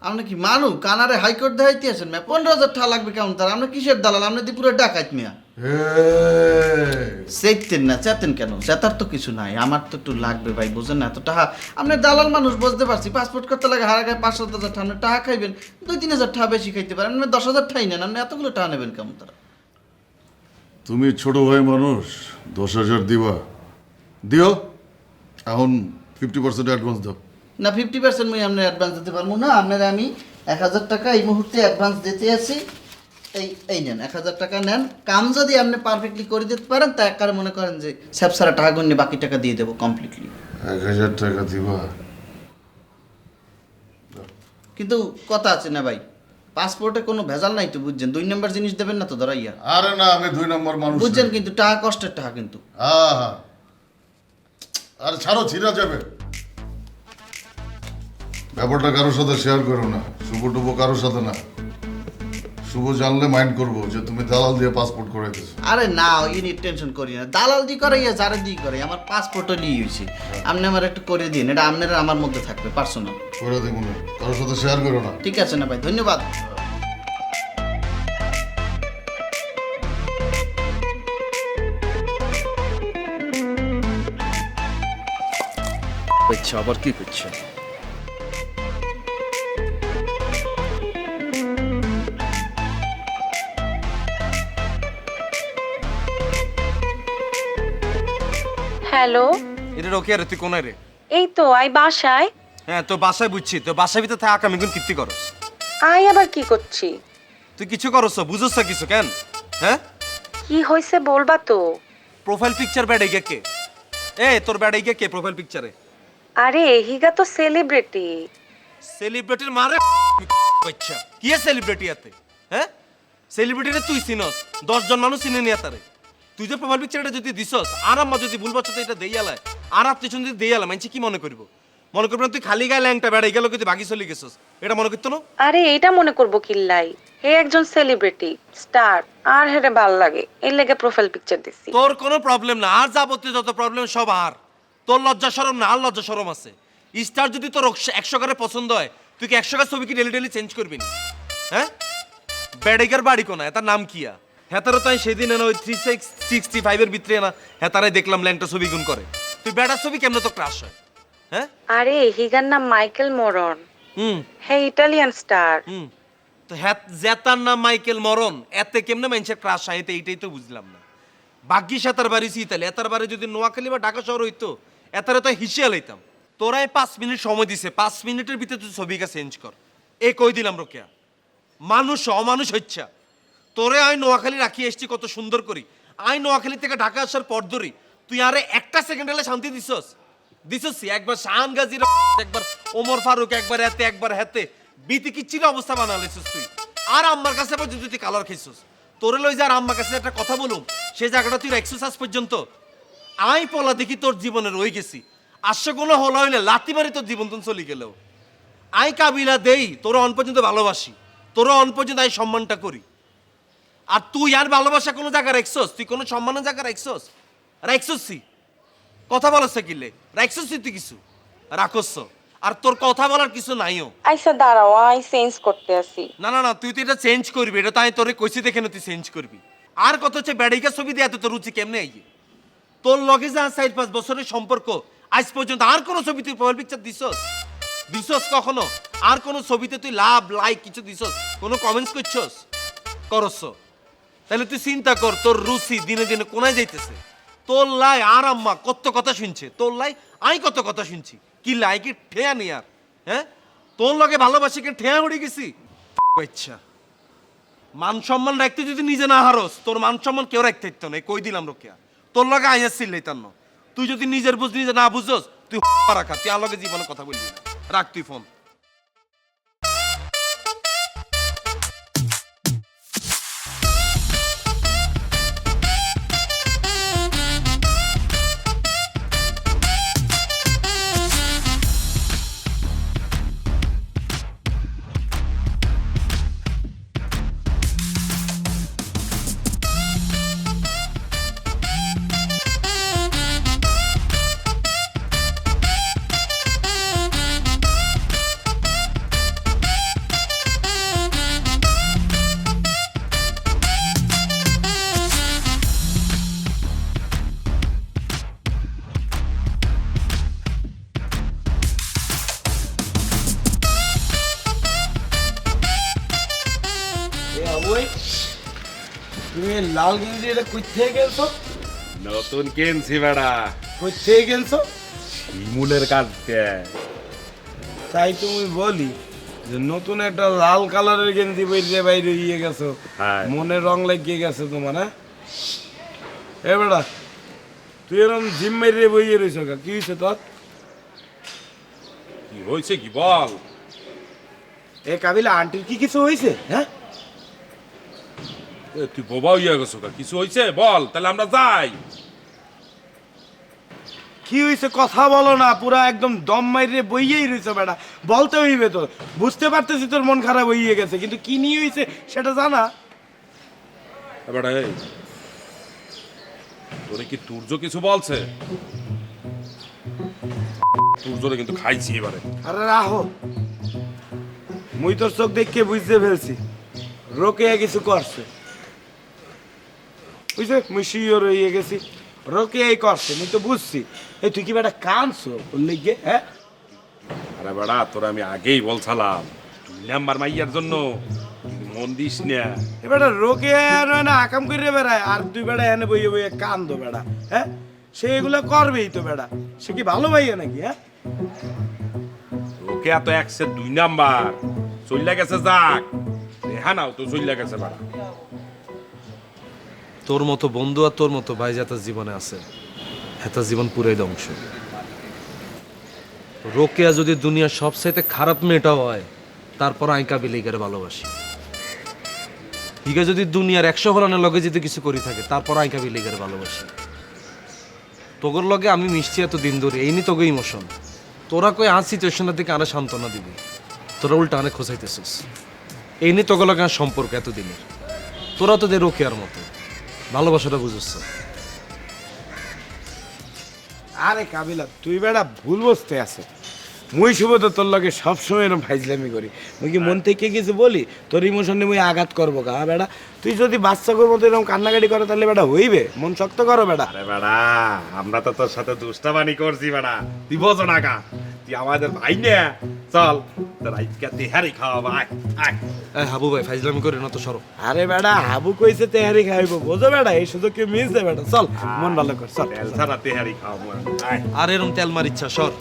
আপনি কি মানু কানারে হাইকোর্ট দেখাইতে আছেন? 15,000 টাকা লাগবে কেমন? তার আপনি কিসের দালাল? আপনি দি পুরো ডাকাইত মিয়া। চেতেন না, চেতেন কেন? চেতার তো কিছু নাই, আমার তো একটু লাগবে ভাই, বুঝেন না? এত টাকা আপনার দালাল মানুষ, বুঝতে পারছি। পাসপোর্ট করতে লাগে হারা গায়ে 5-7 হাজার টাকা, আপনি টাকা খাইবেন 2-3 হাজার টাকা বেশি খাইতে পারেন, আপনি 10 হাজার টাকাই নেন, আপনি এতগুলো টাকা নেবেন কেমন? তারা তুমি ছোট ভাই মানুষ, 10,000 দিবা, দিও। এখন 50% অ্যাডভান্স দাও। না, 50% মুই আপনার অ্যাডভান্স দিতে পারবো না। আপনার আমি 1,000 টাকা এই মুহূর্তে অ্যাডভান্স দিতে আছি। এই নেন 1,000 টাকা নেন। কাম যদি আপনি পারফেক্টলি করে দিতে পারেন, তা একবারে মনে করেন যে স্যাপসারা টাকা গুনে বাকি টাকা দিয়ে দেবো কমপ্লিটলি। 1,000 টাকা দিবা? কিন্তু কথা আছে না ভাই, পাসপোর্টে কোনো ভেজাল নাই তো, বুঝছেন? 2 নম্বর জিনিস দেবেন না তো ধরাইয়া। আরে না, আমি 2 নম্বর মানুষ। বুঝছেন? কিন্তু টাকা কষ্টের টাকা কিন্তু। হ্যাঁ, আরে ছাড়ো, ছিঁড়া যাবে। ব্যাপারটা কারোর সাথে শেয়ার করো না, শুভ টুবো কারোর সাথে না। শুভ জানলে মাইন্ড করবো যে তুমি দালাল দিয়ে পাসপোর্ট করে দিছো। আরে না, ওই নিয়ে টেনশন করি না, দালাল দি করে ইয়া যারা দি করে, আমার পাসপোর্টও নিয়ে হয়েছে। আপনি আমার একটু করে দিন, এটা আপনারা আমার মধ্যে থাকবে, পার্সোনাল। করে দেবো না, কারোর সাথে শেয়ার করো না। ঠিক আছে না ভাই, ধন্যবাদ। আচ্ছা, আবার কি করছো? হ্যালো, এটা রোকে রে, তুই কোনায় রে? এই তো আই বাসায়। হ্যাঁ, তো বাসায় বুঝছি, তো বাসায় ভিতরে থাক, আমি কোন কীর্তি করস? আই আবার কি করছি? তুই কিছু করস, বুঝছ না কিছু কেন? হ্যাঁ, কি হয়েছে বলবা তো? প্রোফাইল পিকচার ব্যাড কে? তোর ব্যাড কে প্রোফাইল পিকচারে? আরে হিগা তো সেলিব্রিটি। সেলিব্রিটির মারে বাচ্চা, কি সেলিব্রিটি আতে? হ্যাঁ, সেলিব্রিটিরে তুই চিনস, 10 জন মানুষ চিনে নিয়ে তারে। তুই যে প্রোফাইল পিকচারটা যদি দিছস, আর আম্মা যদি ভুল বছর এটা দেইয়ালায়, আর আপনি যদি দেইয়ালা, মানছি কি মনে করবো? মনে করবেন তুই খালি গায়ে ল্যাংটা বেড়াই গেল, কিন্তু বাকি চলে গেছস, এটা মনে করতো না? আরে এটা মনে করবো কিল্লাই, হে একজন সেলিব্রিটি স্টার, আর হেরে ভাল লাগে, এর লেগে প্রোফাইল পিকচার দিছি। তোর কোনো প্রবলেম না, আর যাবতীয় যত প্রবলেম সব আর। তোর লজ্জা শরম না, আর লজ্জা শরম আছে। স্টার যদি তোর 100 করে পছন্দ হয়, তুই কি 100 কার ছবি কি ডেলি চেঞ্জ করবি না? হ্যাঁ, বেড়াইকার বাড়ি কোনা, এটার নাম কিয়া? হেতারও তাই সেদিন না ওই 365 এর ভিতরে না, হেতারাই দেখলাম ল্যাংটা ছবি গুণ করে। তুই বেড়ার ছবি কেমনে তো ক্রাশ হয়? হ্যাঁ, আরে হিগার নাম মাইকেল মরন, হুম হে ইটালিয়ান স্টার। হুম তো জেতার নাম মাইকেল মরন, এতে কেমনে মানুষের ক্রাশ হয়? এইটাই তো বুঝলাম না। বাগ্যি সাতার বাড়ি ইতালি, এতার বাড়ি যদি নোয়াখালী বা ঢাকা শহর হইতো, এতারে তো হিসিয়া লইতাম। তোরাই 5 মিনিট সময় দিছে, 5 মিনিটের ভিতরে তুই ছবিটা চেঞ্জ কর। এ কই দিলাম রোকেয়া, মানুষ অমানুষ হচ্ছে। তোরে আমি নোয়াখালী রাখি এসছি কত সুন্দর করি, আই নোয়াখালী থেকে ঢাকা আসার পর ধরি তুই আরে একটা সেকেন্ড হলে শান্তি দিছস? একবার শাহান গাজীর, একবার ওমর ফারুক, একবার এতে একবার হেতে, বিতি কিচ্ছির অবস্থা বানালেছিস তুই। আর আম্মার কাছে পর্যন্ত তুই কালার খাইছিস। তোরে লই যা আর আম্মার কাছে একটা কথা বলুম, সেই জায়গাটা তুই এক্সারসাইজ পর্যন্ত আই পলা দেখি তোর জীবনে রয়ে গেছি। আসছে কোনো হলো হইলে লাতি মারি তোর জীবন তুন চলে গেলেও আই কাবিলা দেই, তোরা অন পর্যন্ত ভালোবাসি, তোরা অন পর্যন্ত আই সম্মানটা করি। আর তুই আর ভালোবাসা কোনো জায়গা রাখছস? তুই কোনো সম্মানের জায়গা রাখছস? রাখছসি কথা বলছ কিলে, রাখছসি তুই কিছু রাখছ, আর তোর কথা বলার কিছু নাইও। আইসা দাঁড়াও, আই চেঞ্জ করতে আসি। না না না, তুই তো এটা চেঞ্জ করবি, এটা তো আমি তোরে কইছি দেখে না তুই চেঞ্জ করবি। আর কত হচ্ছে বেড়াইকা ছবি দিয়ে তোর রুচি কেমনে আইয়ে? তোর লগে যা 4-5 বছরের সম্পর্ক, আজ পর্যন্ত আর কোনো ছবি তুই প্রোফাইল পিকচার দিছস? দিছস কখনো? আর কোনো ছবিতে তুই লাভ লাইক কিছু দিছস? কোনো কমেন্টস করছস? করছ? তাহলে তুই চিন্তা কর, তোর রুচি দিনে দিনে কোনায় যাইতেছে। তোর লাই আর আম্মা কত কথা শুনছে, তোর লাই আমি কত কথা শুনছি। কি লাই কি ঠেয়া নেই আর? হ্যাঁ, তোর লগে ভালোবাসি কি ঠেয়া উড়ে গেছি? আচ্ছা, মান সম্মান রাখতে যদি নিজে না হারস, তোর মান সম্মান কেউ রাখতে দিত না, কই দিলাম রোকেয়া। তোর লগে আইয়াছিল তার ন, তুই যদি নিজের বুঝ নিজে না বুঝস, তুই রাখা, তুই আর লগে জীবনে কথা বলবি না। রাখ তুই ফোন। ওই তুমি এই লাল গেঞ্জি এটা কই থেকে গেছো? নতুন কিনছি বেড়া, কই থেকে গেছো? শিমুলের কাছ দিয়ে। তাই তুমি বলি যে নতুন একটা লাল কালারের গেঞ্জি পরে বাইরে গিয়ে গেছো, হ্যাঁ। মনে রং লাগিয়ে গেছে তোমার। হ্যাঁ এ বেটা, তুই এরকম জিম মেরে বইয়ে রয়েছ কা? কি হয়েছে তোর? কি হয়েছে কি বল? এ কাবিলা আন্টির কি কিছু হয়েছে? হ্যাঁ এ, তুই বোবা হইয়া গেছো কা? কিছু হয়েছে বল, তাহলে আমরা যাই। কি হয়েছে কথা বলো না, পুরা একদম দম মাইরে বইয়েই রয়েছে বেটা, বলতে হইবে তো। বুঝতে পারতেছি তোর মন খারাপ হইয়ে গেছে, কিন্তু কি নিয়ে হয়েছে সেটা জানা। এ বেটা, এই তোরে কি তুর্য কিছু বলছে? তুর্যরে কিন্তু খাইছি এবারে। আরে রাহো, মুই তোর চোখ দেখে বুঝতে ফেলছি রোকেয়া কিছু করছে। বুঝছে, মুই শিওর হয়ে গেছি রোকেয়াই করছে, মুই তো বুঝছি। এই তুই কি বেটা কানছো ওর লিগে? হ্যাঁ আরে বেড়া, তোর আমি আগেই বলছিলাম 2 নাম্বার মাইয়ার জন্য মন দিস না। এবার রোকেয়া আর না আকাম করে বেড়ায়, আর তুই বেড়া এনে বইয়ে বইয়ে কান্দো বেড়া। হ্যাঁ সে এগুলো করবেই তো বেড়া, সে কি ভালো ভাইয়া নাকি? হ্যাঁ ওকে এত 102 নাম্বার চইলা গেছে, যাক রেহানাও তো চইলা গেছে বেড়া। তোর মতো বন্ধু আর তোর মতো ভাই যাতে জীবনে আছে, হেতা জীবন পুরাই ধ্বংস। রোকেয়া যদি দুনিয়ার সবচাইতে খারাপ মেয়েটা হয়, তারপর আইকা বিলিগারে ভালোবাসি। হিগা যদি দুনিয়ার 100 হলানের লগে যদি কিছু করি থাকে, তারপর আইকা বিলিগারে ভালোবাসি। তোগর লগে আমি মিশছি এত দিন ধরে, এই নি তোকে ইমোশন। তোরা কই আজ সিচুয়েশনের দিকে আরে সান্ত্বনা দিবি, তোরা উল্টা আনে খোঁচাইতেছিস। এই নি তোকে লগে সম্পর্ক এতদিনের। তোরা তো দে রোকেয়ার মতো ভালোবাসাটা বুঝছ। আরে কাবিলা, তুই বেড়া ভুল বসতে আছে। মুই শুভ তো তোর লগে সবসময় এরকম ফাইজলামি করি। মুই কি মন থেকে কিছু বলি তোর ইমোশনে মুই আঘাত করবো কা? বেড়া তুই যদি বাচ্চাগুলোর মতো এরকম কান্নাকাটি করো তাহলে বেড়া হইবে? মন শক্ত করো বেড়া। আরে বেড়া, আমরা তো তোর সাথে দুষ্টাবানি করছি বেড়া, তুই বোঝো না কা? তুই আমাদের ভাই না, চল তোর আজকে তেহারি খাওয়া ভাই। হাবু ভাই ফাইজলামি করে না তো, সরো। আরে বেড়া হাবু কইছে তেহারি খাইব, বোঝো বেড়া? এই সুযোগ কি মিস দে বেড়া? চল মন ভালো কর, চল। তেল ছাড়া তেহারি খাওয়া আয়। আর এরম তেল মার ইচ্ছা, সর।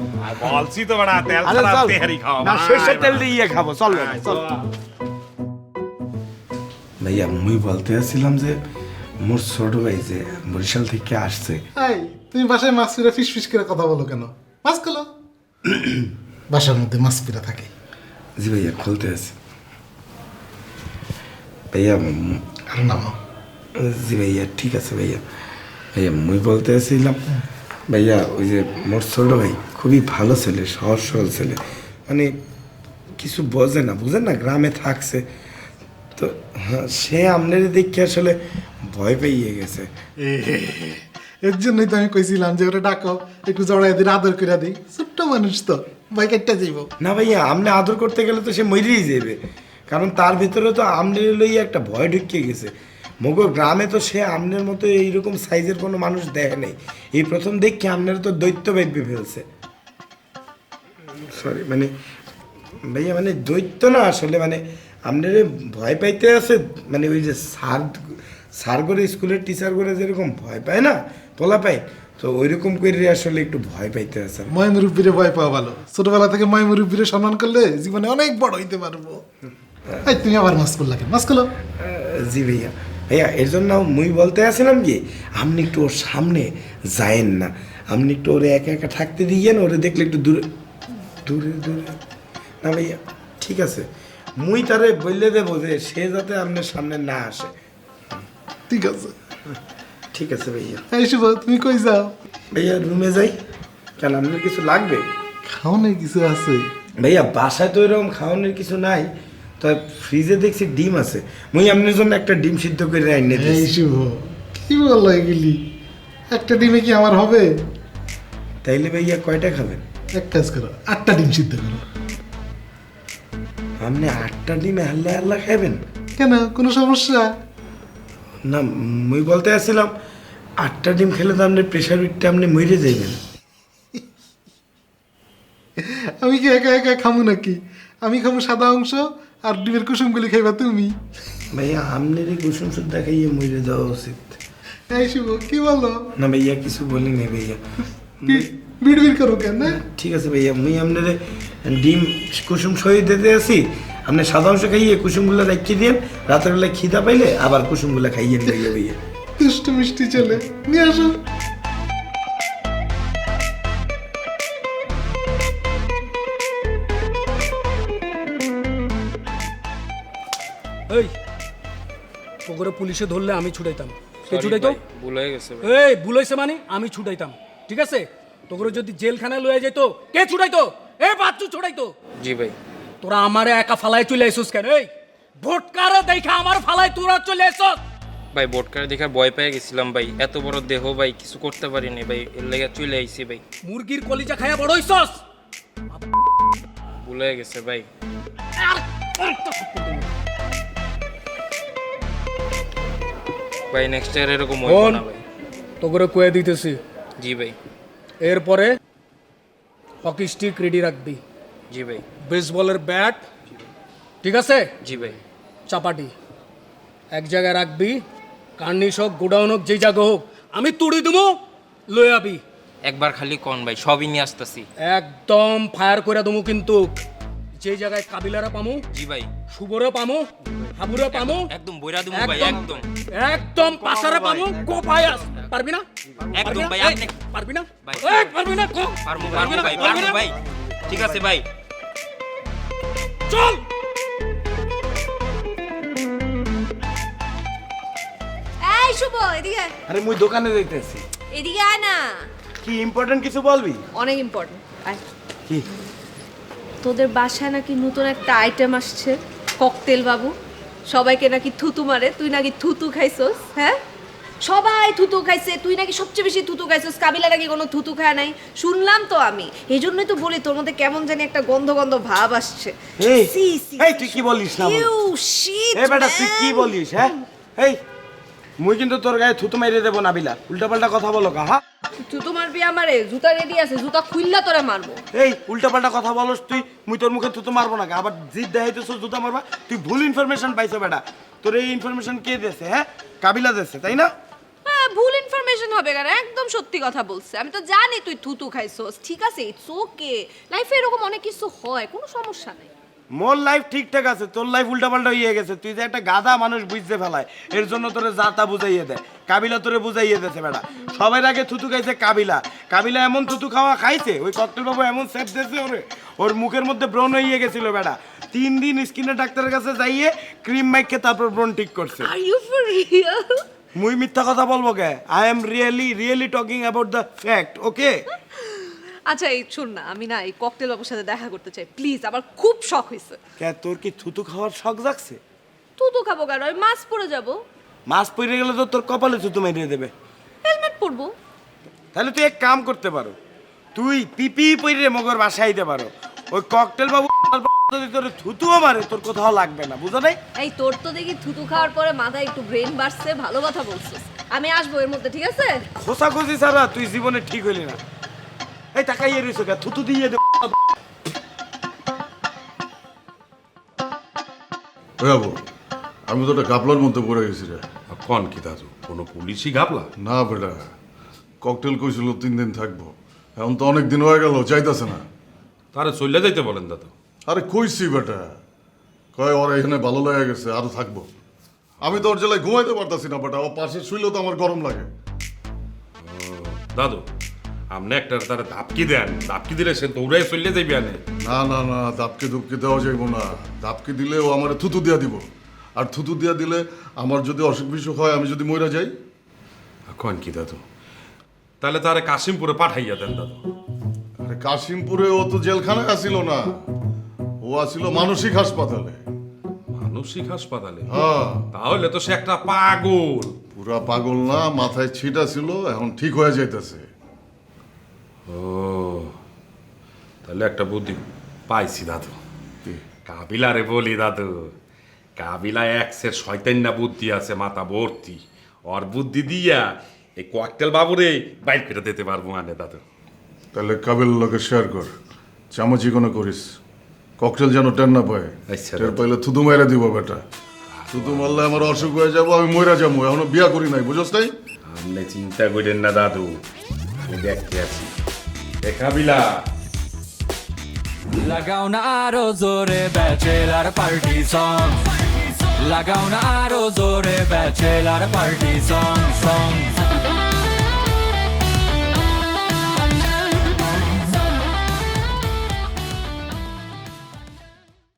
বলছি তো বেড়া, তেল আরে ছাড়া চল, তেহারি খাওয়া না সরষের তেল দিয়ে খাবো, চল বেড়া চল। ভাইয়া মুই বলতে আসছিলাম যে মোর ছোট ভাই যে বরিশাল থেকে আসছে। এই তুমি বাসায় মাছ পিরা ফিস ফিস করে কথা বলো কেন? মাছ খোলো। বাসার মধ্যে মাছ পিরা থাকে। জি ভাইয়া খুলতে আছে ভাইয়া। আর নামো। জি ভাইয়া ঠিক আছে ভাইয়া। ভাইয়া মুই বলতে আসছিলাম ভাইয়া, ওই যে মোর ছোট ভাই খুবই ভালো ছেলে, সহজ সরল ছেলে, মানে কিছু বোঝে না, বুঝেন না, গ্রামে থাকছে তো। হ্যাঁ, সে আপনার দেখে আসলে ভয় পেয়ে গেছে। এর জন্যই তো আমি কইছিলাম যে ওরা ডাকো, একটু জড়াই দিয়ে আদর করে দিই। ছোট্ট মানুষ তো, ভাই কেটে যাইব। না ভাইয়া, আপনি আদর করতে গেলে তো সে মরেই যাবে, কারণ তার ভিতরে তো আমনের লইয়া একটা ভয় ঢুকিয়ে গেছে। মগো গ্রামে তো সে আমনের মতো এইরকম সাইজের কোনো মানুষ দেখে নেই, এই প্রথম দেখে আমনের তো দৈত্য ভাইবে ফেলছে। সরি মানে ভাইয়া, মানে দৈত্য না আসলে, মানে আপনার ভয় পাইতে আছে, মানে ওই যে স্যার করে স্কুলের টিচার করে যেরকম ভয় পায় না পোলা পায়, তো ওইরকম করে আসলে একটু ভয় পাইতে আছে। ময় মুরব্বীরে ভয় পাওয়া ভালো। ছোটবেলা থেকে ময় মুরব্বীরে সম্মান করলে জীবনে অনেক বড় হইতে পারবো। এই তুমি আবার মাছ করলা কেন? মাছ করলো। জি ভাইয়া, ভাইয়া এর জন্য মুই বলতে আসছিলাম কি, আপনি একটু ওর সামনে যায়েন না, আপনি একটু ওরে একা একা থাকতে দিয়েন, ওরে দেখলে একটু দূরে দূরে দূরে। না ভাইয়া ঠিক আছে, মুই তারে বললে দেবো যে সে যাতে আপনার সামনে না আসে। ঠিক আছে ঠিক আছে ভাইয়া। এই শুভ, তুমি কই যাও? ভাইয়া রুমে যাই। কেন, আপনার কিছু লাগবে? খাওয়ানোর কিছু আছে ভাইয়া? বাসায় তো এরকম খাওয়ানোর কিছু নাই, তো ফ্রিজে দেখছি ডিম আছে, মুই আপনার জন্য একটা ডিম সিদ্ধ করে আইনে দিই। এই শুভ, কি বললো এগুলি? একটা ডিমে কি আমার হবে? তাইলে ভাইয়া কয়টা খাবেন? এক কাজ করো, 8টা ডিম সিদ্ধ করো। আপনি 8টা ডিম আল্লাহ আল্লাহ খাবেন? কেন, কোনো সমস্যা? না মুই বলতে আসছিলাম 8টা ডিম খেলে তো আপনার প্রেশার উঠতে আপনি মরে যাইবেন। আমি কি একা একা খামু নাকি? আমি খামু সাদা অংশ আর ডিমের কুসুমগুলি খাইবা তুমি। ভাইয়া আমনের এই কুসুম সুদ্ধা খাইয়ে মরে যাওয়া উচিত। এই শুভ কি বলো? না ভাইয়া কিছু বলি না ভাইয়া। বিড়বিড় করো কেন? ঠিক আছে ভাইয়া, মুই আপনার ডিম কুসুম সহি দিতে আছি, আপনি সাদা অংশ খাইয়ে কুসুমগুলো রাখিয়ে দিন, রাতের বেলায় খিদা পাইলে আবার কুসুমগুলো খাইয়ে ভাইয়া ভাইয়া। দুষ্ট মিষ্টি ছেলে, নিয়ে আসো। এই ওগরে পুলিশে ধরলে আমি ছুটাইতাম, কে ছুটাইতো? ভুল হয়ে গেছে ভাই। এই ভুল হয়েছে মানে আমি ছুটাইতাম, ঠিক আছে? তোগরে যদি জেলখানায় লয়ে যেত কে ছুটাইতো? এই বাচ্চু ছুটাইতো। জি ভাই। তোরা আমারে একা ফালাই চলে আইছস কেন? এই ভোটকারে দেখা আমার ফালাই তোরা চলে আইছস। ভাই ভোটকারে দেখা ভয় পেয়ে গেছিলাম ভাই, এত বড় দেহ ভাই কিছু করতে পারিনি ভাই, এর লেগে চলে আইছি ভাই। মুরগির কলিজা খায়া বড় হইছস। ভুল হয়ে গেছে ভাই। ভাই নেক্সট ইয়ার এরকম হইব না ভাই। তোগরে কয়ে দিতেছি। জি ভাই। এরপরে হকি স্টিক রেডি রাখবি। জি ভাই। বেসবলের ব্যাট, ঠিক আছে? জি ভাই। চাপাটি এক জায়গায় রাখবি, কার্নিশ হোক গোডাউন হোক যেই জায়গা হোক, আমি তুড়ি দেবো, লয়ে আবি। একবার খালি কোন ভাই, সবই নিয়ে আসতেছি। একদম ফায়ার করে দেবো কিন্তু। যে জায়গায় কাবিলারা পামু, জি ভাই, শুভরে পামু, হাবুরে পামু, একদম বইরা দেবো ভাই, একদম একদম পাশারে পামু। কোপায়াস পারবি না? একদম ভাই। আপনি পারবি না? ভাই পারবি না? পারবো ভাই, পারবো ভাই। ঠিক আছে ভাই, চল। এই শুভ, এদিকে আয়। আরে মুই দোকানে যাইতেছি। এদিকে আয় না। কি ইম্পর্টেন্ট কিছু বলবি? অনেক ইম্পর্টেন্ট। আয়। কি? তোদের বাসায় নাকি নতুন একটা আইটেম আসছে, ককটেল বাবু। সবাইকে নাকি থুতু মারে, তুই নাকি থুতু খাইছস। হ্যাঁ, সবাই থুতু খাইছে, তুই নাকি সবচেয়ে বেশি থুতু খাইছস। কাবিলা নাকি কোনো থুতু খায় নাই, শুনলাম তো আমি। এই জন্যই তো বলি তোর মধ্যে কেমন জানি একটা গন্ধ গন্ধ ভাব আসছে। এই সি সি, এই তুই কি বলিস না? You shit. এই বেটা তুই কি বলিস? হ্যাঁ, এই মুই কিন্তু তোর গায়ে থুতু মাইরে দেবো না বিলা, উল্টাপাল্টা কথা বলো কা? হ্যাঁ, থুতু মারবি আমারে? জুতা রেডি আছে, জুতা খুললা তোরে মারবো। এই উল্টাপাল্টা কথা বলস তুই, মুই তোর মুখে থুতু মারবো না। আবার জিদ দেখাইতেছ জুতা মারবা। তুই ভুল ইনফরমেশন পাইছো বেটা। তোর এই ইনফরমেশন কে দিয়েছে? হ্যাঁ, কাবিলা দিয়েছে, তাই না? হ্যাঁ, ভুল ইনফরমেশন হবে কেন? একদম সত্যি কথা বলছে। আমি তো জানি তুই থুতু খাইছস, ঠিক আছে? ইটস ওকে, লাইফে এরকম অনেক কিছু হয়, কোনো সমস্যা নেই। মোর লাইফ ঠিকঠাক আছে, তোর লাইফ উল্টাপাল্টা হয়ে গেছে। তুই যে একটা গাধা মানুষ বুঝতে ফেলায়, এর জন্য তোরে জাতা বুঝাইয়ে দেয়। কাবিলা তোরে বুঝাইয়ে দিয়েছে বেটা। সবার আগে থুতু খাইছে কাবিলা। কাবিলা এমন থুতু খাওয়া খাইছে, ওই ককটেল বাবু এমন সেফ দিয়েছে ওরে, ওর মুখের মধ্যে ব্রণ হয়ে গেছিল বেটা। 3 দিন স্কিনের ডাক্তারের কাছে যাইয়ে ক্রিম মাইকে তারপর ব্রণ ঠিক করছে। Are you for real? মুই মিথ্যা কথা বলবো কে? I am really talking about the fact, okay? আচ্ছা এই শোন না, আমি না এই ককটেল বাবুর সাথে দেখা করতে চাই প্লিজ, আমার খুব শখ হয়েছে। কে তোর কি থুতু খাওয়ার শখ জাগছে? থুতু খাবো কেন? আমি মাছ পরে যাব। মাছ পড়ে গেলে তো তোর কপালে থুতু মেরিয়ে দেবে। হেলমেট পরবো। তাহলে তুই এক কাম করতে পারো, তুই পিপি পরে মগর বাসায় দিতে পারো। ওই ককটেল বাবু যদি তোর থুতুও মারে তোর কোথাও লাগবে না, বুঝো নাই? এই তোর তো দেখি থুতু খাওয়ার পরে মাথায় একটু ব্রেন বাড়ছে, ভালো কথা বলছিস। আমি আসবো এর মধ্যে, ঠিক আছে? খোসাখুচি ছাড়া তুই জীবনে ঠিক হইলি না। এই তাকাইয়ে রইছো কে? থুতু দিয়ে দে। বাবু, আমি তো একটা গাবলার মধ্যে পড়ে গেছি রে। কন কি দাদু, কোনো পুলিশই ঘাবলা? না বেটা, ককটেল কইছিল 3 দিন থাকবো, এখন তো অনেক দিন হয়ে গেল, যাইতাছে না। তারে চলে যাইতে বলেন দাদু। আরে কইছি বেটা, কয় ওরা এখানে ভালো লেগে গেছে, আরো থাকবো। আমি তো ওর জেলায় ঘুমাইতে পারতাছি না বেটা, ও পাশে শুইলেও তো আমার গরম লাগে। দাদু আপনি একটা তার ধাপকি দেন, ধাপকি দিলে সে দৌড়াই চলে যাইবে আনে। না না না, দাপকে দুপকে দেওয়া যাইব না। দাপকে দিলে ও আমার থুতু দিয়া দিব, আর থুতু দিয়া দিলে আমার যদি অসুখ বিসুখ হয়, আমি যদি মইরা যাই। কন কি দাদু, তাহলে তারে কাশিমপুরে পাঠাইয়া দেন দাদু। আরে কাশিমপুরে ও তো জেলখানায় আসিল না, ও আসিল মানসিক হাসপাতালে। মানসিক হাসপাতালে? হ্যাঁ। তাহলে তো সে একটা পাগল। পুরা পাগল না, মাথায় ছিটা ছিল, এখন ঠিক হয়ে যাইতেছে। ও তাহলে একটা বুদ্ধি পাইছি দাদু। কাবিলারে বলি দাদু, কাবিলা এক্সের শয়তান্না বুদ্ধি আছে মাথা ভর্তি, ওর বুদ্ধি দিয়া এই ককটেল বাবুরে বাইর করে দিতে পারবো মানে দাদু। তাহলে কাবিল লোকে শেয়ার কর, চামচি কোনো করিস। ককটেল যেন টেন না পায়। আচ্ছা, টের পাইলে থুতু মাইরা দিব বেটা। থুতু মারলে আমার অসুখ হয়ে যাবো, আমি মইরা যাবো। এখনো বিয়া করি নাই, বুঝছ নাই? আপনি চিন্তা করেন না দাদু, আমি দেখতে আছি। দেখাবিলা লাগাও না আরো জোরে ব্যাচেলার পার্টি সং, লাগাও না আরো জোরে ব্যাচেলার পার্টি সং সং